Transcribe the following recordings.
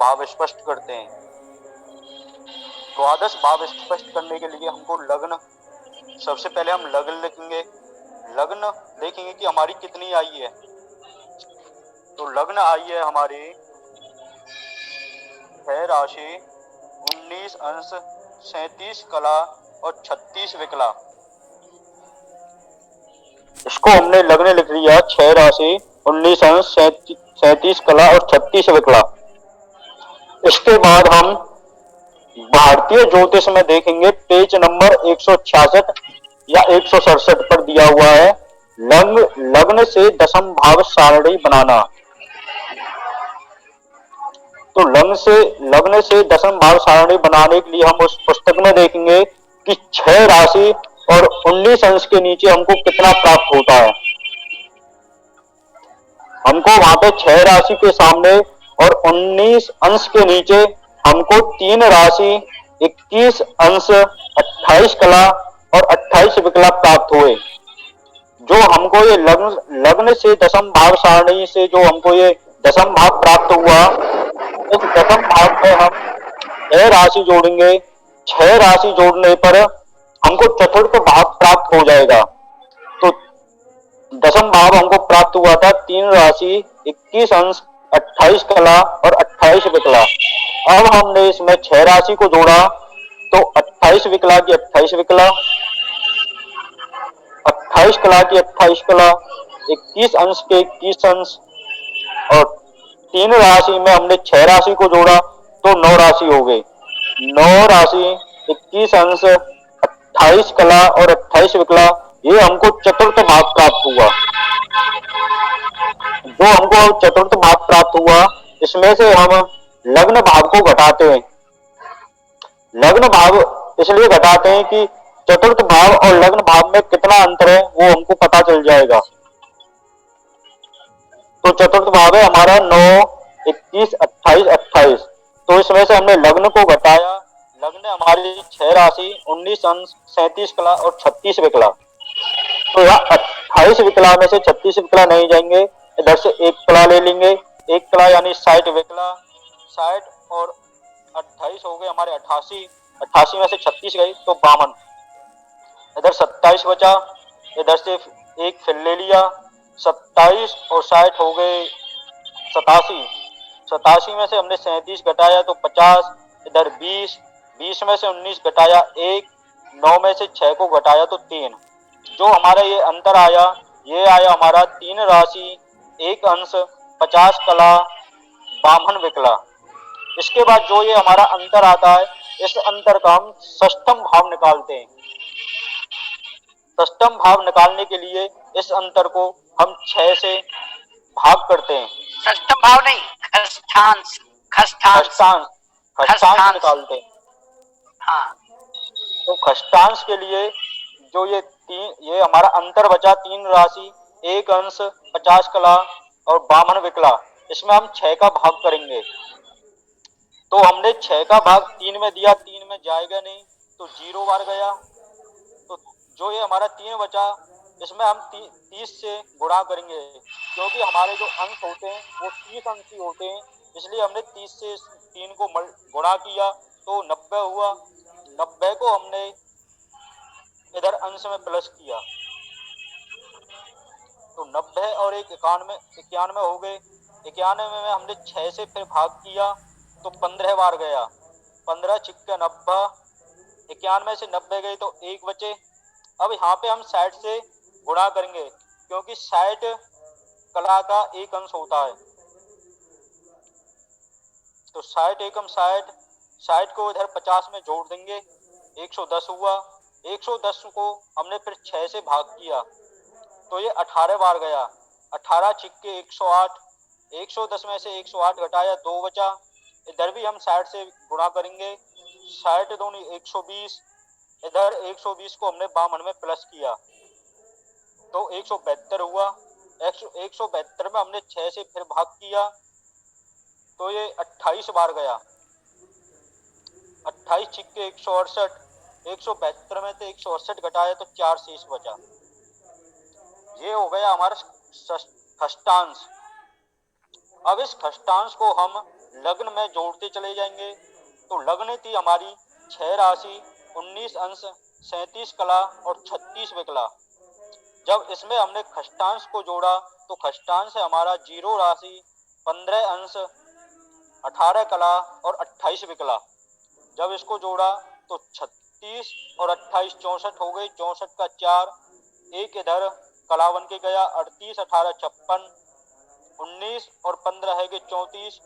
भाव स्पष्ट करते हैं। द्वादश भाव स्पष्ट करने के लिए हमको लग्न, सबसे पहले हम लग्न लिखेंगे। लग्न देखेंगे कि हमारी कितनी आई है। तो लग्न आई है हमारी 6 राशि, 19 अंश, 37 कला और 36 विकला। इसको हमने लग्न लिख लिया 6 राशि, 19 अंश, 37 कला और 36 विकला। इसके बाद हम भारतीय ज्योतिष में देखेंगे पेज नंबर 166 या 167 पर दिया हुआ है लग्न से दशम भाव सारणी बनाना। तो लग्न से दशम भाव सारणी बनाने के लिए हम उस पुस्तक में देखेंगे कि 6 राशि और 19 अंश के नीचे हमको कितना प्राप्त होता है। हमको वहां पे 6 राशि के सामने और 19 अंश के नीचे हमको 3 राशि, 21 अंश, 28 कला और 28 विकला प्राप्त हुए। जो हमको ये लग्न से दशम भाव सारणी से जो हमको ये दशम भाव प्राप्त हुआ, इस दशम भाव में हम 6 राशि जोड़ेंगे। 6 राशि जोड़ने पर हमको चतुर्थ भाव प्राप्त हो जाएगा। तो दशम भाव हमको प्राप्त हुआ था 3 राशि, 21 अंश, 28 कला और 28 विकला। अब हमने इसमें 6 राशि को जोड़ा तो 28 विकला की 28 विकला, 28 कला की 28 कला, 21 अंश के 21 अंश और 3 राशि में हमने 6 राशि को जोड़ा तो 9 राशि हो गई। 9 राशि, 21 अंश, 28 कला और 28 विकला, ये हमको चतुर्थ भाव प्राप्त हुआ। जो हमको चतुर्थ भाव प्राप्त हुआ, इसमें से हम लग्न भाव को घटाते हैं। लग्न भाव इसलिए घटाते हैं कि चतुर्थ भाव और लग्न भाव में कितना अंतर है वो हमको पता चल जाएगा। तो चतुर्थ भाव है हमारा 9, 21, 28, 28। तो इसमें से हमने लग्न को घटाया। लग्न हमारी 6 राशि, 19 अंश, 37 कला और 36 विकला। तो यहाँ 28 विकला में से 36 विकला नहीं जाएंगे, इधर से एक कला ले लेंगे। एक कला यानी 60 विकला, 60 और 28 हो गए हमारे 88। 88 में से 36 गई तो 52। इधर 27 बचा, इधर से एक फिर ले लिया। 27 और 60 हो गए 87। 87 में से हमने 37 घटाया तो 50। इधर 20, 20 में से 19 घटाया 1, 9 में से 6 को घटाया तो 3। जो हमारा ये अंतर आया, ये आया हमारा 3 राशि, 1 अंश, 50 कला, 52 विकला। इसके बाद जो ये हमारा अंतर आता है, इस अंतर का हम षष्ठम भाव निकालते हैं। षष्ठम भाव निकालने के लिए इस अंतर को हम 6 से भाग करते हैं। षष्ठम भाव नहीं, खष्ठांश निकालते हैं। हाँ। तो खष्टांश के लिए जो ये हमारा अंतर बचा 3 राशि, 1 अंश, 50 कला और 52 विकला, इसमें हम 6 का भाग करेंगे। तो हमने 6 का भाग 3 में दिया, 3 में जाएगा नहीं तो 0 बार गया। तो जो ये हमारा 3 बचा, इसमें हम 30 से गुणा करेंगे, क्योंकि हमारे जो अंक होते हैं वो 30 अंक ही होते हैं। इसलिए हमने 30 से 3 को गुणा किया तो 90 हुआ। 90 को हमने इधर अंश में प्लस किया तो 90 और 1 91 हो गए। 91 में हमने 6 से फिर भाग किया तो 15 बार गया। 15 छिक्के 90, 91 से 90 गए तो 1 बचे। अब यहाँ पे हम 60 से गुणा करेंगे, क्योंकि 60 कला का 1 अंश होता है। तो 60 एकम 60, 60 को इधर 50 में जोड़ देंगे, 110 हुआ। 110 को हमने फिर 6 से भाग किया तो ये 18 बार गया। 18 छिक्के 108, 110 में से 108 घटाया 2 बचा। इधर भी हम 60 से गुणा करेंगे, 60 दूनी 120। इधर 120 को हमने 52 में प्लस किया तो 172 हुआ। 172 में हमने 6 से फिर भाग किया तो ये 28 बार गया। 28 छिक्के 168, 172 में से 168 घटाया तो 4 शेष बचा। ये हो गया हमारा खष्टांश। अब इस खष्टांश को हम लग्न में जोड़ते चले जाएंगे। तो लग्न थी हमारी 6 राशि, 19 अंश, 37 कला और 36 विकला। जब इसमें हमने खष्टांश को जोड़ा तो खष्टांश है हमारा 0 राशि, 15 अंश, 18 कला और 28 विकला। जब इसको जोड़ा तो 36 और 28 64 हो गई, 64 का 4, एक इधर कला बन के गया, 38 18 56, 19 और 15 है कि 34।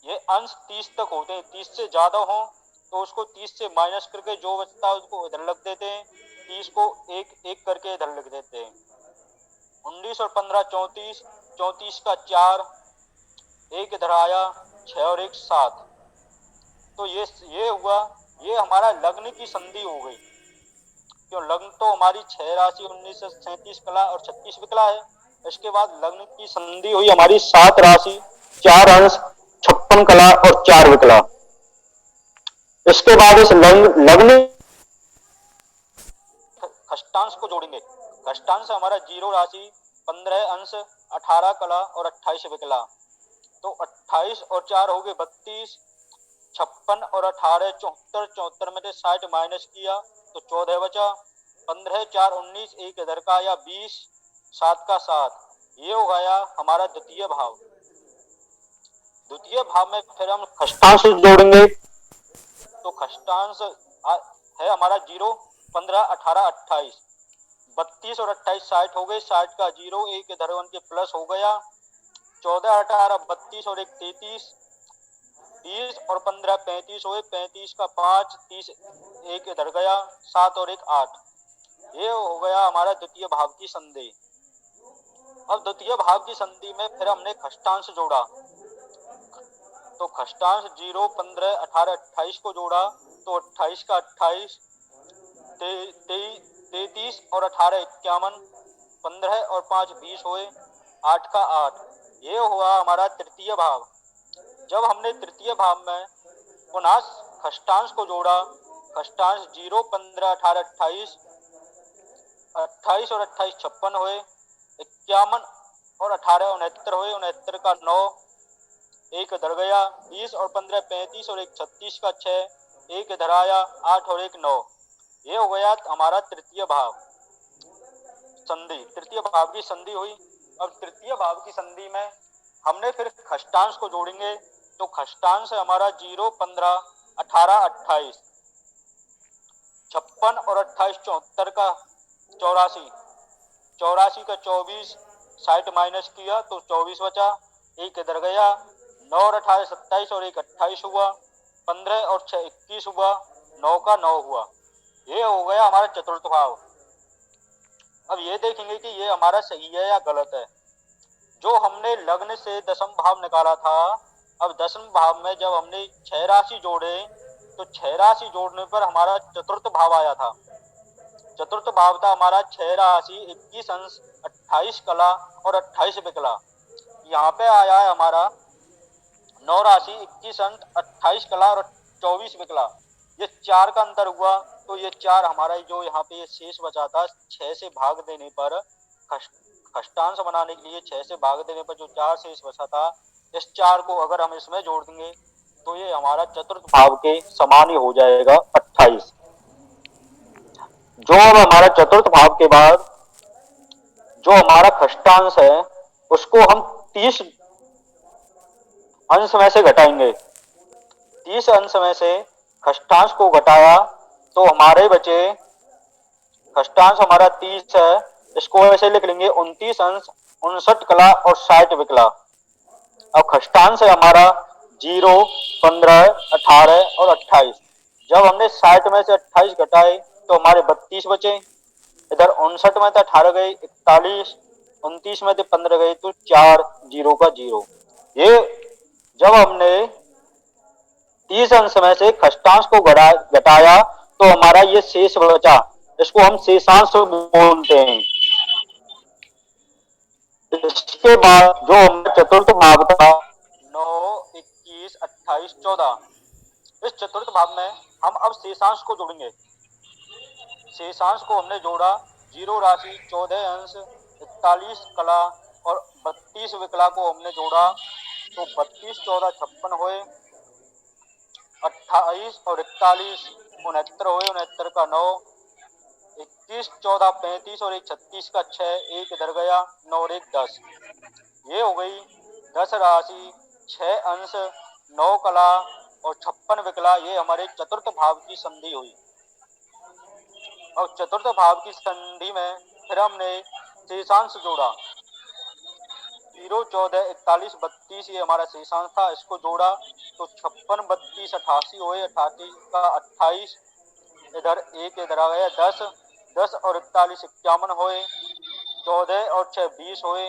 ये अंश 30 तक होते हैं, 30 से ज्यादा हो तो उसको 30 से माइनस करके जो बचता है उसको इधर लग देते हैं, 30 को एक एक करके इधर लिख देते हैं। 19 और 15 34, 34 का 4, एक इधर आया, 6 और 1 7। तो ये हुआ, ये हमारा लग्न की संधि हो गई। क्यों, लग्न तो हमारी 6 राशि, 19 से 37 कला और 36 विकला है। इसके बाद लग्न की संधि हुई हमारी 7 राशि, 4 अंश, 56 कला और 4 विकला। इसके बाद इस लग्न खष्टांश को जोड़ेंगे। खष्टांश हमारा 0 राशि, 15 अंश, 18 कला और 28 विकला। तो 28 और 4 हो गए 32, 56 और 18 74, 74 में से 60 माइनस किया तो 14 बचा, 15 4 19, एक इधर का आया 20, 7 का 7। ये हो गया हमारा द्वितीय भाव। द्वितीय भाव में फिर हम खष्टांश जोड़ेंगे। तो खष्टांश है हमारा 0, 15 18 28, 32 और 28 60 हो गए, 60 का 0, एक इधर के प्लस हो गया, 14 18 32 और 1 33, 30 और 15 35 हुए, 35 का 5, 30 एक इधर गया, 7 और 1 8। ये हो गया हमारा द्वितीय भाव की संधि। अब द्वितीय भाव की संधि में फिर हमने खष्टांश जोड़ा। तो खष्टांश 0 15 18 28 को जोड़ा तो 28 का 28, 33 और 18 51, 15 और 5 20 हुए, 8 का 8। ये हुआ हमारा तृतीय भाव। जब हमने तृतीय भाव में पुनः खष्टांश को जोड़ा, खष्टांश 0 15 18 28, 28 और 28 56 हुए, 51 और 18 69 हुए, 69 का 9, एक इधर गया, 20 और 15 35 और 1 36 का 6, एक इधर आया, 8 और 1 9। ये हो गया हमारा तृतीय भाव संधि। तृतीय भाव की संधि हुई। अब तृतीय भाव की संधि में हमने फिर खष्टांश को जोड़ेंगे। तो खष्टांश है हमारा 0 15 18 28, 56 और 28 74 का 84, 84 का 24, 60 माइनस किया तो 24 बचा, एक इधर गया, 9 और 18 27 और 1 28 हुआ, 15 और 6 21 हुआ, 9 का 9 हुआ। ये हो गया हमारा चतुर्थ भाव। अब ये देखेंगे कि ये हमारा सही है या गलत है। जो हमने लग्न से दशम भाव निकाला था, अब दशम भाव में जब हमने 6 राशि जोड़े तो 6 राशि जोड़ने पर हमारा चतुर्थ भाव आया था। चतुर्थ भाव था हमारा 6 राशि, 21 अंश, 28 कला और 28 विकला। यहाँ पे आया है हमारा 9 राशि, 21 अंश, 28 कला और 24 विकला। ये 4 का अंतर हुआ तो ये 4 हमारा जो यहाँ पे ये शेष बचा था, 6 से भाग देने पर खष्टांश बनाने के लिए 6 से भाग देने पर जो 4 शेष बचा था, इस 4 को अगर हम इसमें जोड़ देंगे तो ये हमारा चतुर्थ भाव के समान ही हो जाएगा 28। जो अब हमारा चतुर्थ भाव के बाद जो हमारा खष्टांश है उसको हम 30 अंश में से घटाएंगे। 30 अंश में से खष्टांश को घटाया तो हमारे बचे, खष्टांश हमारा 30 है, इसको ऐसे लिख लेंगे 29 अंश, 59 कला और 60 विकला। अब खष्टांश है हमारा 0 15 18 और 28। जब हमने 60 में से 28 घटाए तो हमारे 32 बचे, इधर 59 में से 18 गए 41, 29 में से 15 गए तो 4 0 का 0। ये जब हमने 30 अंश में से खष्टांश को घटाया तो हमारा ये शेष बचा, इसको हम शेषांश बोलते हैं। इसके बाद जो हमारा चतुर्थ भाव था 9 21 28 14, इस चतुर्थ भाव में हम अब शेषांश को जोड़ेंगे। शेषांश को हमने जोड़ा, 0 राशि, 14 अंश, 41 कला और 32 विकला को हमने जोड़ा तो 32, 14, 56 हुए, 28 और 41 69 हुए, 69 का 9, 21, 14, 35 और 1 36 का 6, एक इधर गया, 9 और 1 10। ये हो गई 10 राशि, 6 अंश, 9 कला और 56 विकला। ये हमारे चतुर्थ भाव की संधि हुई। और चतुर्थ भाव की संधि में फिर हमने शेषांश जोड़ा, 0, 14, 41, 32 ये हमारा शेषांश था, इसको जोड़ा तो 56, 32, 88 हुए, 88 का 28, इधर एक इधर आ गया 10, 10 और 41 51 हुए, 14 और 6 20 हुए,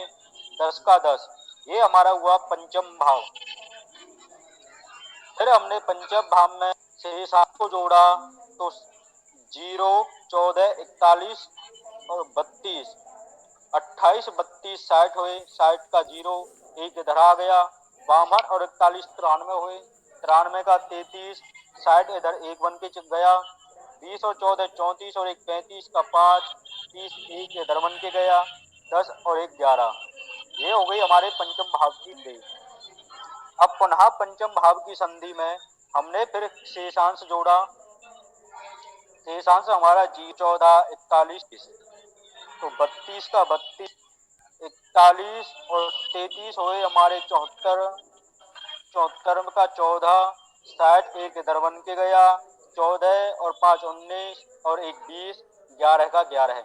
10 का 10। ये हमारा हुआ पंचम भाव। फिर हमने पंचम भाव में शेषांश को जोड़ा तो 0, 14, 41 और 32, 28, 32, 60 हुए, 60 का 0, एक इधर आ गया, 52 और 41 93 हुए, 93 का 33, 60 इधर एक बन के गया, 20 और 14 34 और 1 35 का 5, 30 एक इधर बन के गया, 10 और 1 11। ये हो गई हमारे पंचम भाव की संधि। अब पुनः पंचम भाव की संधि में हमने फिर शेषांश जोड़ा, शेषांश हमारा 14, 41, तो 32 का 32, 41 और 33 हुए हमारे 74, 74 का 14, 60 एक इधर बन के गया, 14 और 5 19 और 1 20, 11 का 11 है।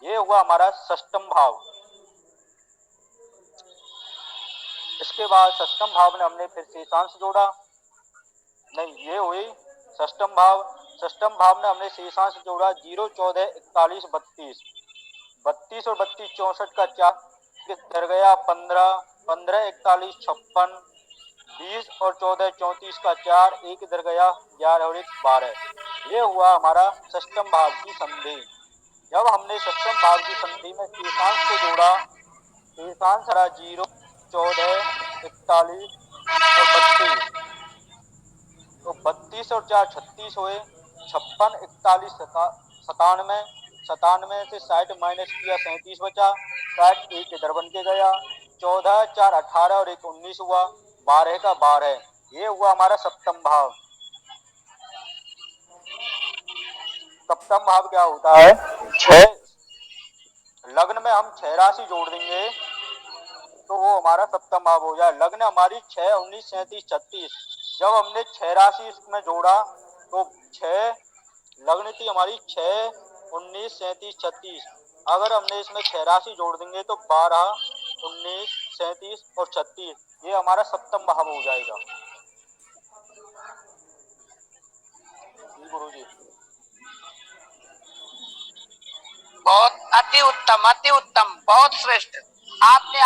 ये हुआ हमारा षष्टम भाव। इसके बाद षष्टम भाव में हमने फिर शेषांश जोड़ा, नहीं ये हुई षष्टम भाव। षष्टम भाव में हमने शेषांश जोड़ा 0, 14, 41, 32, 32 और 32 64 का 4 इधर गया, 15, 15 41 56, 20 और 14 34 का 4 एक इधर गया, 11 और 1 12। ये हुआ हमारा षष्टम भाव की संधि। जब हमने षष्टम भाव की संधि में शेषांश को जोड़ा, शेषांश रहा 0, 14, 41 और 32, तो 32 और 4 36 हुए, 56, 41 97, 97 से 60 माइनस किया 37 बचा, 60 एक इधर बन के गया, 14, 4 18 और 1 19 हुआ, 12 का 12। ये हुआ हमारा सप्तम भाव। सप्तम भाव क्या होता है? 6 लग्न में हम 6 राशि जोड़ देंगे तो वो हमारा सप्तम भाव हो जाए। लग्न हमारी 6, 19, 37, 36, जब हमने 6 राशि इसमें जोड़ा तो 6 लग्न थी हमारी 6, 19, 37, 36। अगर हमने इसमें 6 राशि जोड़ देंगे तो 12, 19, 37 और 36, ये हमारा सप्तम भाव हो जाएगा। गुरु जी बहुत अति उत्तम, बहुत श्रेष्ठ आपने